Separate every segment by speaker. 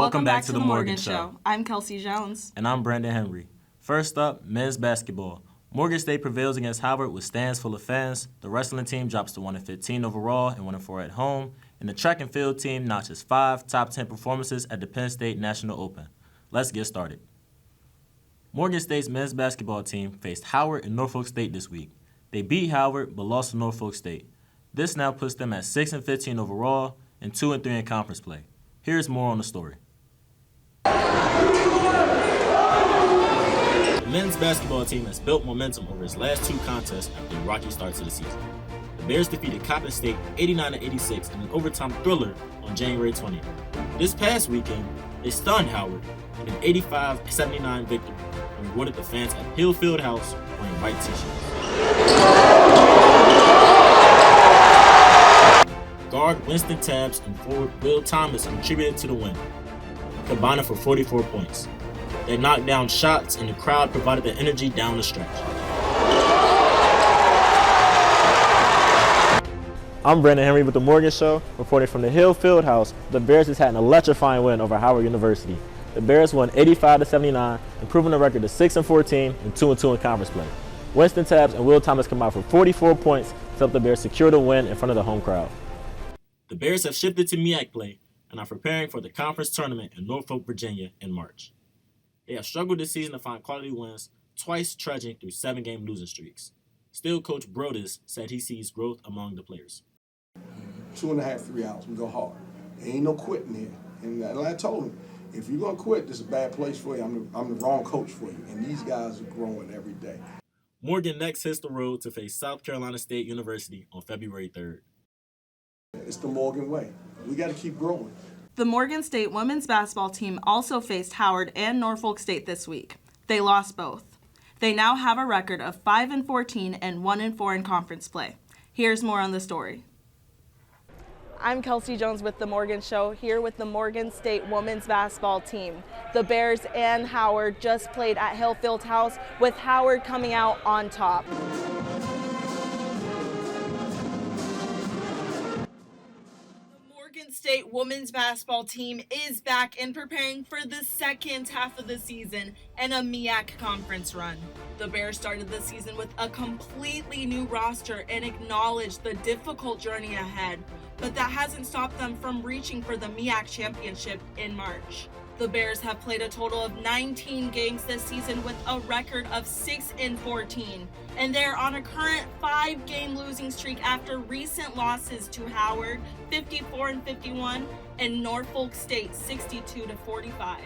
Speaker 1: Welcome back to the Morgan Show. I'm Kelsi Jones.
Speaker 2: And I'm Brandon Henry. First up, men's basketball. Morgan State prevails against Howard with stands full of fans. The wrestling team drops to 1-15 overall and 1-4 at home. And the track and field team notches 5 top 10 performances at the Penn State National Open. Let's get started. Morgan State's men's basketball team faced Howard and Norfolk State this week. They beat Howard but lost to Norfolk State. This now puts them at 6-15 overall and 2-3 in conference play. Here's more on the story. The men's basketball team has built momentum over its last 2 contests after a rocky start to the season. The Bears defeated Coppin State 89-86 in an overtime thriller on January 20th. This past weekend, they stunned Howard in an 85-79 victory and rewarded the fans at Hill Fieldhouse wearing white t-shirts. Guard Winston Tabbs and forward Will Thomas contributed to the win, combining for 44 points. They knocked down shots and the crowd provided the energy down the stretch. I'm Brandon Henry with the Morgan Show, reporting from the Hill Fieldhouse. The Bears has had an electrifying win over Howard University. The Bears won 85-79, improving the record to 6-14 and 2-2 in conference play. Winston Tabbs and Will Thomas combined for 44 points to help the Bears secure the win in front of the home crowd. The Bears have shifted to MEAC play and are preparing for the conference tournament in Norfolk, Virginia in March. They have struggled this season to find quality wins, twice trudging through 7-game losing streaks. Still, Coach Brodus said he sees growth among the players.
Speaker 3: 2.5, 3 hours, we go hard. There ain't no quitting here. And like I told him, if you're going to quit, this is a bad place for you. I'm the wrong coach for you. And these guys are growing every day.
Speaker 2: Morgan next hits the road to face South Carolina State University on February 3rd.
Speaker 3: It's the Morgan way. We got to keep growing.
Speaker 1: The Morgan State women's basketball team also faced Howard and Norfolk State this week. They lost both. They now have a record of 5-14 and 1-4 in conference play. Here's more on the story. I'm Kelsi Jones with the Morgan Show, here with the Morgan State women's basketball team. The Bears and Howard just played at Hill Fieldhouse, with Howard coming out on top. Morgan State women's basketball team is back and preparing for the second half of the season and a MEAC conference run. The Bears started the season with a completely new roster and acknowledged the difficult journey ahead, but that hasn't stopped them from reaching for the MEAC championship in March. The Bears have played a total of 19 games this season with a record of 6-14, and they're on a current 5-game losing streak after recent losses to Howard, 54-51, and Norfolk State, 62-45.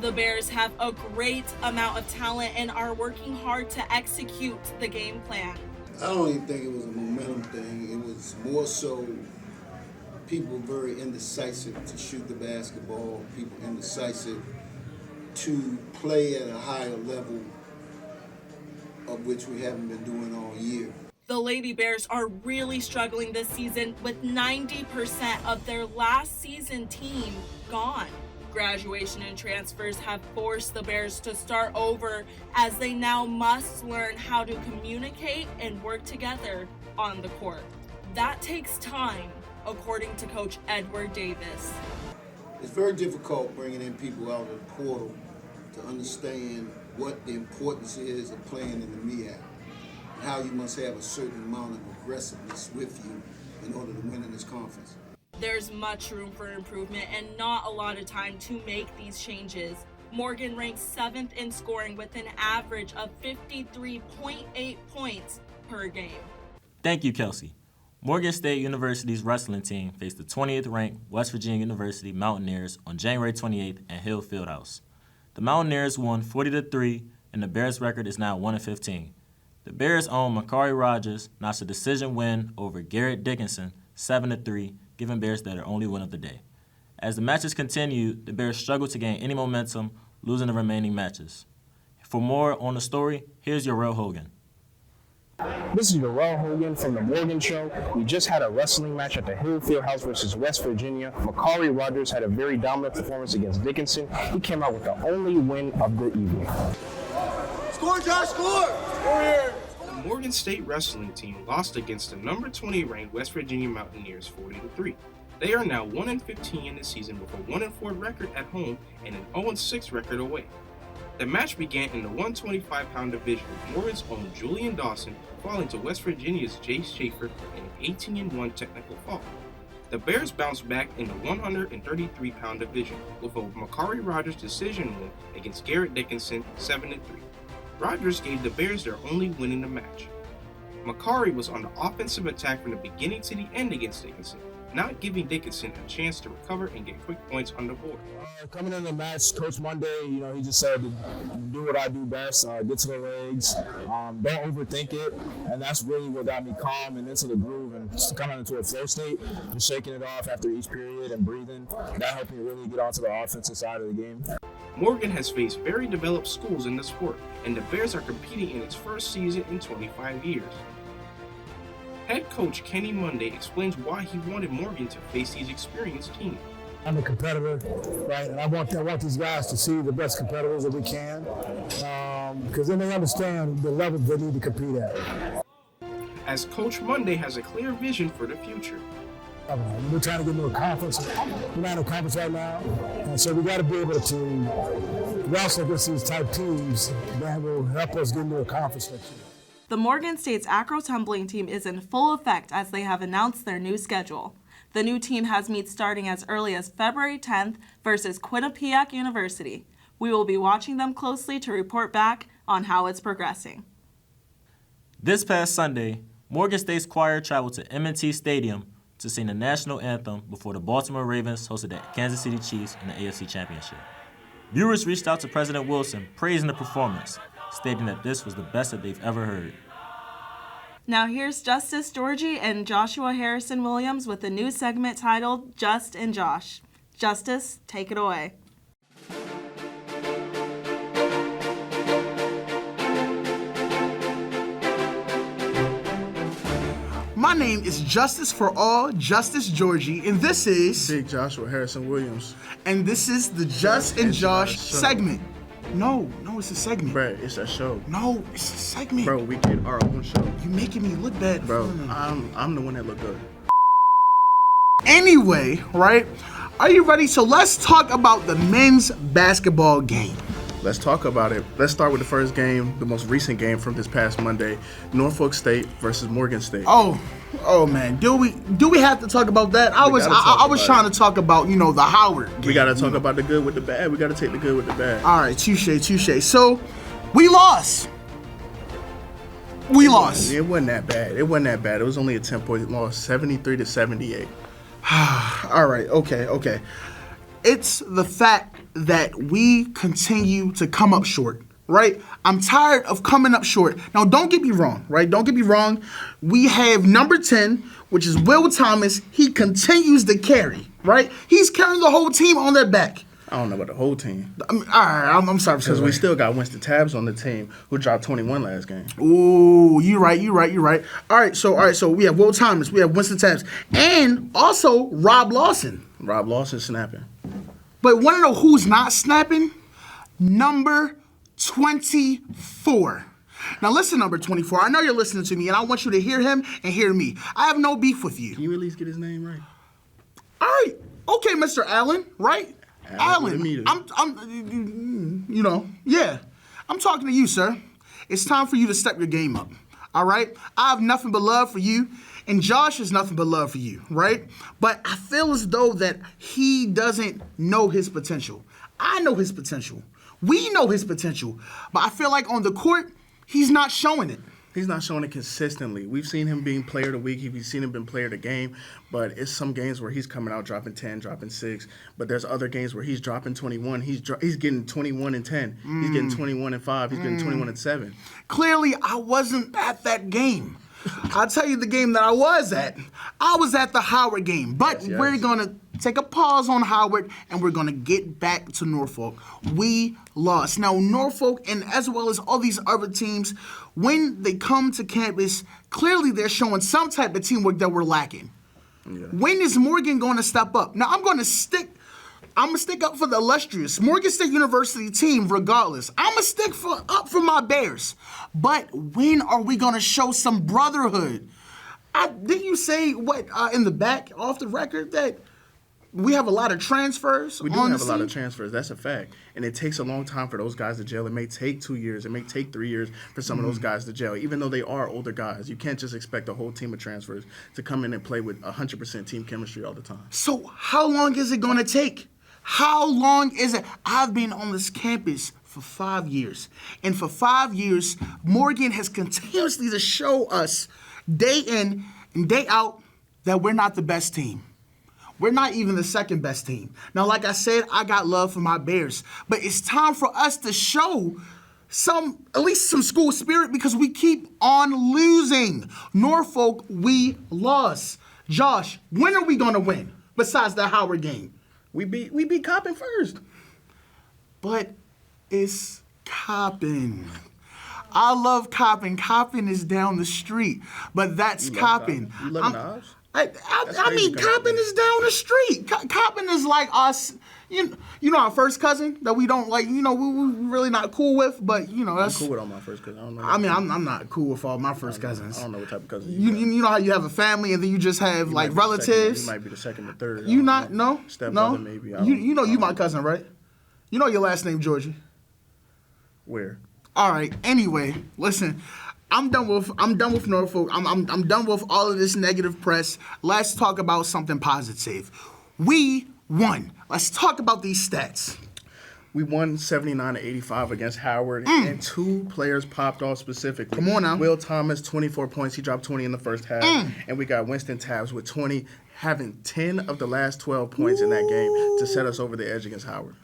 Speaker 1: The Bears have a great amount of talent and are working hard to execute the game plan.
Speaker 4: I don't even think it was a momentum thing. It was more so people very indecisive to shoot the basketball, people indecisive to play at a higher level of which we haven't been doing all year.
Speaker 1: The Lady Bears are really struggling this season with 90% of their last season team gone. Graduation and transfers have forced the Bears to start over as they now must learn how to communicate and work together on the court. That takes time, according to Coach Edward Davis.
Speaker 4: It's very difficult bringing in people out of the portal to understand what the importance is of playing in the MEAC and how you must have a certain amount of aggressiveness with you in order to win in this conference.
Speaker 1: There's much room for improvement and not a lot of time to make these changes. Morgan ranks 7th in scoring with an average of 53.8 points per game.
Speaker 2: Thank you, Kelsi. Morgan State University's wrestling team faced the 20th ranked West Virginia University Mountaineers on January 28th at Hill Fieldhouse. The Mountaineers won 40-3, and the Bears' record is now 1-15. The Bears' own Makari Rogers notched a decision win over Garrett Dickinson, 7-3, giving Bears their only win of the day. As the matches continued, the Bears struggled to gain any momentum, losing the remaining matches. For more on the story, here's Yarel Hogan.
Speaker 5: This is Jomariaun Hogan from the Morgan Show. We just had a wrestling match at the Hill Fieldhouse versus West Virginia. Makari Rogers had a very dominant performance against Dickinson. He came out with the only win of the evening.
Speaker 6: Score, Josh, score! Score here!
Speaker 7: The Morgan State wrestling team lost against the number 20 ranked West Virginia Mountaineers 40-3. They are now 1-15 in the season with a 1-4 record at home and an 0-6 record away. The match began in the 125-pound division with Morgan's own Julian Dawson falling to West Virginia's Jace Schaefer in an 18-1 technical fall. The Bears bounced back in the 133-pound division with a Makari Rogers decision win against Garrett Dickinson 7-3. Rogers gave the Bears their only win in the match. Makari was on the offensive attack from the beginning to the end against Dickinson, not giving Dickinson a chance to recover and get quick points on the board.
Speaker 5: Coming in the match, Coach Monday, he just said to do what I do best, get to the legs, don't overthink it, and that's really what got me calm and into the groove and just coming into a flow state, just shaking it off after each period and breathing. That helped me really get onto the offensive side of the game.
Speaker 7: Morgan has faced very developed schools in the sport, and the Bears are competing in its first season in 25 years. Head coach Kenny Monday explains why he wanted Morgan to face these experienced teams.
Speaker 8: I'm a competitor, right? And I want these guys to see the best competitors that we can, because then they understand the level they need to compete at.
Speaker 7: As Coach Monday has a clear vision for the future.
Speaker 8: We're trying to get into a conference. We're not in a conference right now, and so we got to be able to wrestle against these type teams that will help us get into a conference next year.
Speaker 1: The Morgan State's acro tumbling team is in full effect as they have announced their new schedule. The new team has meets starting as early as February 10th versus Quinnipiac University. We will be watching them closely to report back on how it's progressing.
Speaker 2: This past Sunday, Morgan State's choir traveled to M&T Stadium to sing the national anthem before the Baltimore Ravens hosted the Kansas City Chiefs in the AFC Championship. Viewers reached out to President Wilson praising the performance, stating that this was the best that they've ever heard.
Speaker 1: Now here's Justice Georgie and Joshua Harrison Williams with a new segment titled Just and Josh. Justice, take it away.
Speaker 9: My name is Justice for All, Justice Georgie, and this is
Speaker 10: Big Joshua Harrison Williams.
Speaker 9: And this is the Just and Josh segment. No, it's a segment.
Speaker 10: Bro, it's a show.
Speaker 9: No, it's a segment.
Speaker 10: Bro, we get our own show.
Speaker 9: You making me look bad.
Speaker 10: Bro, I'm the one that look good.
Speaker 9: Anyway, right? Are you ready? So let's talk about the men's basketball game.
Speaker 10: Let's talk about it. Let's start with the first game, the most recent game from this past Monday, Norfolk State versus Morgan State.
Speaker 9: Oh man, do we have to talk about that? I was trying to talk about, the Howard game.
Speaker 10: We got to talk about the good with the bad. We got to take the good with the bad.
Speaker 9: All right, touche. So, we lost. We lost.
Speaker 10: It wasn't that bad. It was only a 10-point loss, 73-78.
Speaker 9: All right, okay. It's the fact that we continue to come up short, right? I'm tired of coming up short. Now, don't get me wrong, right? Don't get me wrong. We have number 10, which is Will Thomas. He continues to carry, right? He's carrying the whole team on their back.
Speaker 10: I don't know about the whole team.
Speaker 9: All right, I'm sorry.
Speaker 10: Because we still got Winston Tabbs on the team, who dropped 21 last game.
Speaker 9: Ooh, you're right. All right, so we have Will Thomas, we have Winston Tabbs, and also Rob Lawson.
Speaker 10: Rob Lawson snapping.
Speaker 9: But want to know who's not snapping? Number 24. Now listen, number 24. I know you're listening to me, and I want you to hear him and hear me. I have no beef with you.
Speaker 10: Can you at least get his name right?
Speaker 9: All right. Okay, Mr. Allen, right? Allen. I'm talking to you, sir. It's time for you to step your game up. All right? I have nothing but love for you, and Josh has nothing but love for you, right? But I feel as though that he doesn't know his potential. I know his potential. We know his potential. But I feel like on the court, he's not showing it.
Speaker 10: He's not showing it consistently. We've seen him being player of the week. We've seen him being player of the game. But it's some games where he's coming out dropping 10, dropping 6. But there's other games where he's dropping 21. He's getting 21 and 10. He's getting 21 and 5. He's getting 21 and 7.
Speaker 9: Clearly, I wasn't at that game. I'll tell you the game that I was at. I was at the Howard game. But
Speaker 10: yes.
Speaker 9: We're going to take a pause on Howard, and we're going to get back to Norfolk. We lost. Now, Norfolk, and as well as all these other teams, when they come to campus, clearly they're showing some type of teamwork that we're lacking. Yeah. When is Morgan going to step up? Now, I'm going to stick up for the illustrious Morgan State University team regardless. I'm going to stick up for my Bears. But when are we going to show some brotherhood? Didn't you say in the back off the record that we have a lot of transfers?
Speaker 10: We do have a lot of transfers. That's a fact. And it takes a long time for those guys to gel. It may take 2 years. It may take 3 years for some of those guys to gel. Even though they are older guys, you can't just expect a whole team of transfers to come in and play with 100% team chemistry all the time.
Speaker 9: So how long is it going to take? How long is it? I've been on this campus for 5 years. And for 5 years, Morgan has continuously to show us day in and day out that we're not the best team. We're not even the second best team. Now, like I said, I got love for my Bears, but it's time for us to show at least some school spirit because we keep on losing. Norfolk, we lost. Josh, when are we gonna win? Besides the Howard game,
Speaker 10: We beat Coppin first.
Speaker 9: but it's Coppin. I love Coppin. Coppin is down the street, but that's Coppin.
Speaker 10: You love Knobs?
Speaker 9: I mean, Coppin is down the street. Coppin is like us. You know our first cousin that we don't like. We're really not cool with. But that's
Speaker 10: I'm cool with all my first cousins. I don't know.
Speaker 9: I mean, I'm not cool with all my first cousins.
Speaker 10: I don't know what type of cousins
Speaker 9: You know how you have a family and then you just have like relatives.
Speaker 10: You might be the second or third.
Speaker 9: You not no
Speaker 10: Stepbrother
Speaker 9: no.
Speaker 10: maybe.
Speaker 9: You know you my cousin, right? You know your last name, Georgie.
Speaker 10: Where?
Speaker 9: All right. Anyway, listen. I'm done with Norfolk. I'm done with all of this negative press. Let's talk about something positive. We won. Let's talk about these stats.
Speaker 10: We won 79-85 against Howard, and 2 players popped off specifically.
Speaker 9: Come on now.
Speaker 10: Will Thomas, 24 points. He dropped 20 in the first half. And we got Winston Tabbs with 20, having 10 of the last 12 points in that game to set us over the edge against Howard.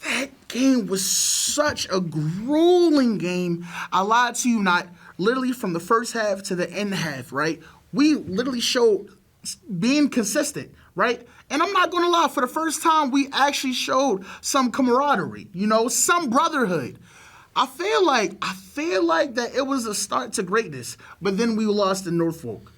Speaker 9: That game was such a grueling game. I lied to you not. Literally from the first half to the end half, right? We literally showed being consistent, right? And I'm not gonna lie, for the first time, we actually showed some camaraderie, some brotherhood. I feel like that it was a start to greatness, but then we lost to Norfolk.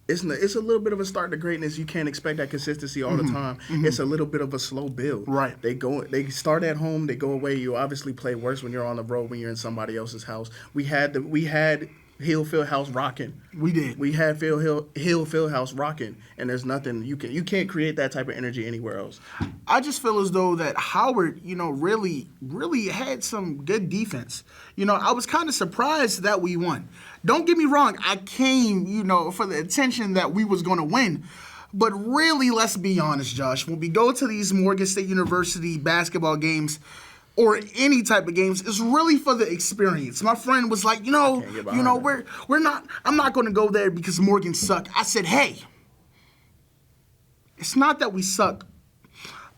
Speaker 10: It's a little bit of a start to greatness. You can't expect that consistency all the time. It's a little bit of a slow build.
Speaker 9: Right.
Speaker 10: They start at home, they go away. You obviously play worse when you're on the road, when you're in somebody else's house. We had Hill Fieldhouse rocking.
Speaker 9: We did.
Speaker 10: We had Hill Fieldhouse rocking, and there's nothing you can't create that type of energy anywhere else.
Speaker 9: I just feel as though that Howard, really had some good defense. I was kind of surprised that we won. Don't get me wrong, I came, for the attention that we was going to win. But really, let's be honest, Josh, when we go to these Morgan State University basketball games, or any type of games, it's really for the experience. My friend was like, we're not, I'm not going to go there because Morgan suck. I said, hey, it's not that we suck,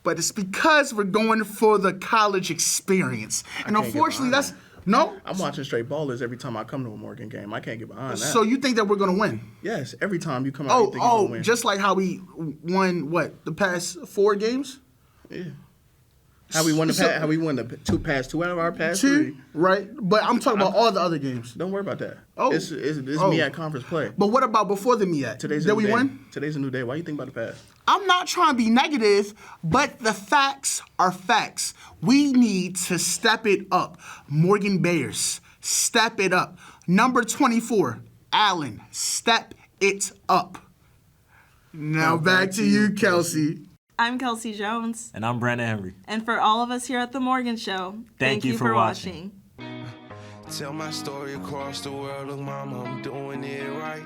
Speaker 9: but it's because we're going for the college experience. And unfortunately, that's, no?
Speaker 10: I'm watching straight ballers every time I come to a Morgan game. I can't get behind that.
Speaker 9: So you think that we're going to win?
Speaker 10: Yes, every time you come out, you think you're going to win.
Speaker 9: Just like how we won, the past 4 games?
Speaker 10: Yeah. How we won the past two out of our past 3.
Speaker 9: Right? But I'm talking about all the other games.
Speaker 10: Don't worry about that.
Speaker 9: It's
Speaker 10: MEAC conference play.
Speaker 9: But what about before the MEAC?
Speaker 10: Did we win? Today's a new day. Why you think about the past?
Speaker 9: I'm not trying to be negative, but the facts are facts. We need to step it up. Morgan Bears, step it up. Number 24, Allen, step it up. Now back to you, Kelsi.
Speaker 11: I'm Kelsi Jones.
Speaker 2: And I'm Brandon Henry.
Speaker 11: And for all of us here at The Morgan Show,
Speaker 2: thank you for watching.
Speaker 12: Tell my story across the world, look mama, I'm doing it right.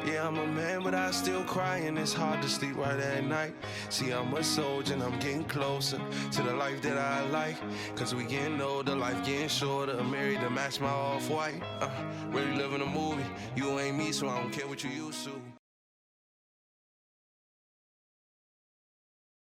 Speaker 12: Yeah, I'm a man, but I still cry, and it's hard to sleep right at night. See, I'm a soldier, and I'm getting closer to the life that I like. Cause we getting older, life getting shorter, married to match my off-white. Really living a movie, you ain't me, so I don't care what you used to.